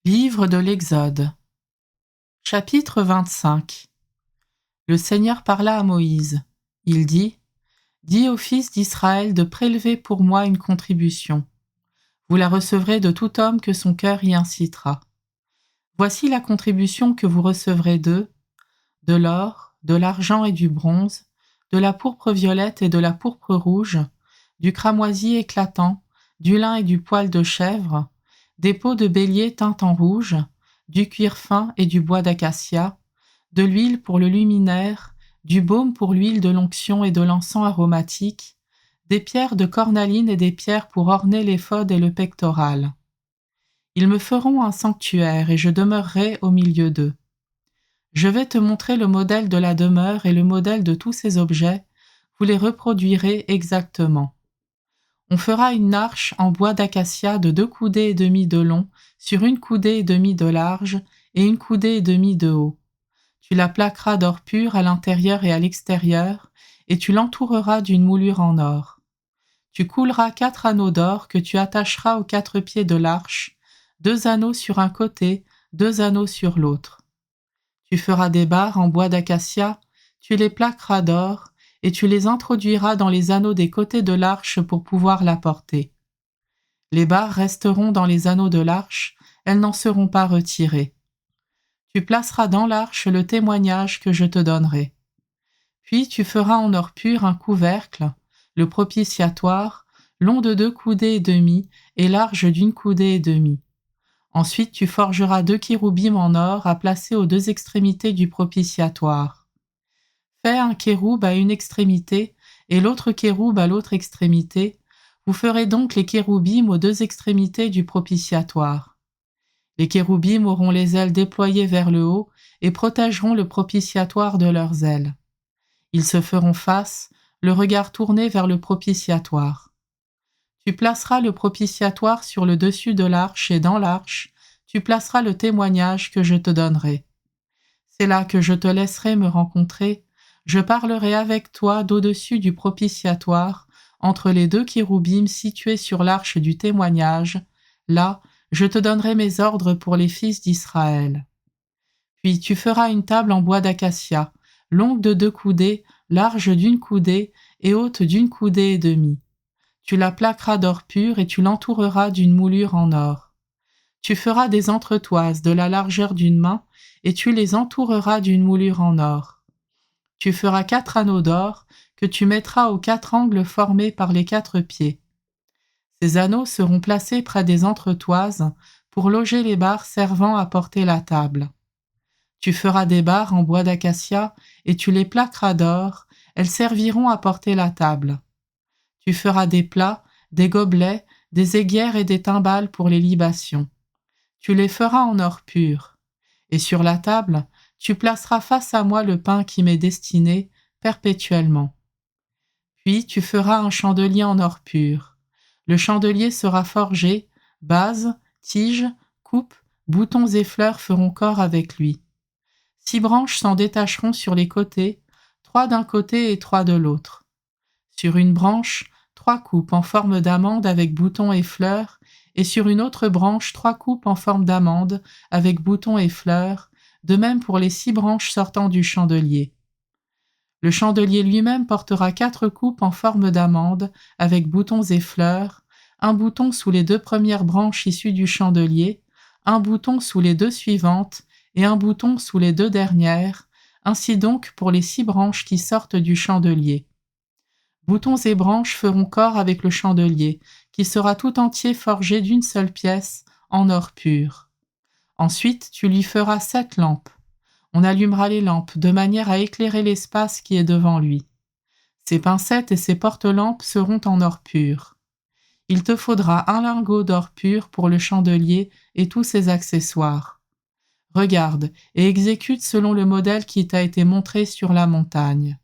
Livre de l'Exode. Chapitre 25. Le Seigneur parla à Moïse. Il dit : Dis aux fils d'Israël de prélever pour moi une contribution. Vous la recevrez de tout homme que son cœur y incitera. Voici la contribution que vous recevrez d'eux : de l'or, de l'argent et du bronze, de la pourpre violette et de la pourpre rouge, du cramoisi éclatant, du lin et du poil de chèvre, des peaux de bélier teintes en rouge, du cuir fin et du bois d'acacia, de l'huile pour le luminaire, du baume pour l'huile de l'onction et de l'encens aromatique, des pierres de cornaline et des pierres pour orner l'éphod et le pectoral. Ils me feront un sanctuaire et je demeurerai au milieu d'eux. Je vais te montrer le modèle de la demeure et le modèle de tous ces objets, vous les reproduirez exactement. On fera une arche en bois d'acacia de 2 coudées et demie de long, sur 1 coudée et demie de large et 1 coudée et demie de haut. Tu la plaqueras d'or pur à l'intérieur et à l'extérieur, et tu l'entoureras d'une moulure en or. Tu couleras 4 anneaux d'or que tu attacheras aux 4 pieds de l'arche, 2 anneaux sur un côté, 2 anneaux sur l'autre. Tu feras des barres en bois d'acacia, tu les plaqueras d'or, et tu les introduiras dans les anneaux des côtés de l'arche pour pouvoir la porter. Les barres resteront dans les anneaux de l'arche, elles n'en seront pas retirées. Tu placeras dans l'arche le témoignage que je te donnerai. Puis tu feras en or pur un couvercle, le propitiatoire, long de 2 coudées et demie et large d'1 coudée et demie. Ensuite tu forgeras 2 kéroubim en or à placer aux 2 extrémités du propitiatoire. Fais un kéroub à une extrémité et l'autre kéroub à l'autre extrémité. Vous ferez donc les kéroubim aux 2 extrémités du propitiatoire. Les kéroubim auront les ailes déployées vers le haut et protégeront le propitiatoire de leurs ailes. Ils se feront face, le regard tourné vers le propitiatoire. Tu placeras le propitiatoire sur le dessus de l'arche et dans l'arche, tu placeras le témoignage que je te donnerai. C'est là que je te laisserai me rencontrer. Je parlerai avec toi d'au-dessus du propitiatoire, entre les 2 kéroubim situés sur l'arche du témoignage. Là, je te donnerai mes ordres pour les fils d'Israël. Puis tu feras une table en bois d'acacia, longue de 2 coudées, large d'1 coudée et haute d'1 coudée et demie. Tu la plaqueras d'or pur et tu l'entoureras d'une moulure en or. Tu feras des entretoises de la largeur d'1 main et tu les entoureras d'une moulure en or. Tu feras 4 anneaux d'or que tu mettras aux 4 angles formés par les 4 pieds. Ces anneaux seront placés près des entretoises pour loger les barres servant à porter la table. Tu feras des barres en bois d'acacia et tu les plaqueras d'or, elles serviront à porter la table. Tu feras des plats, des gobelets, des aiguières et des timbales pour les libations. Tu les feras en or pur. Et sur la table, tu placeras face à moi le pain qui m'est destiné perpétuellement. Puis tu feras un chandelier en or pur. Le chandelier sera forgé, base, tige, coupe, boutons et fleurs feront corps avec lui. 6 branches s'en détacheront sur les côtés, 3 d'un côté et 3 de l'autre. Sur une branche, 3 coupes en forme d'amande avec boutons et fleurs, et sur une autre branche 3 coupes en forme d'amande avec boutons et fleurs, de même pour les 6 branches sortant du chandelier. Le chandelier lui-même portera 4 coupes en forme d'amande, avec boutons et fleurs, un bouton sous les 2 premières branches issues du chandelier, un bouton sous les 2 suivantes, et un bouton sous les 2 dernières, ainsi donc pour les 6 branches qui sortent du chandelier. Boutons et branches feront corps avec le chandelier, qui sera tout entier forgé d'une seule pièce, en or pur. Ensuite, tu lui feras 7 lampes. On allumera les lampes de manière à éclairer l'espace qui est devant lui. Ses pincettes et ses porte-lampes seront en or pur. Il te faudra un lingot d'or pur pour le chandelier et tous ses accessoires. Regarde et exécute selon le modèle qui t'a été montré sur la montagne.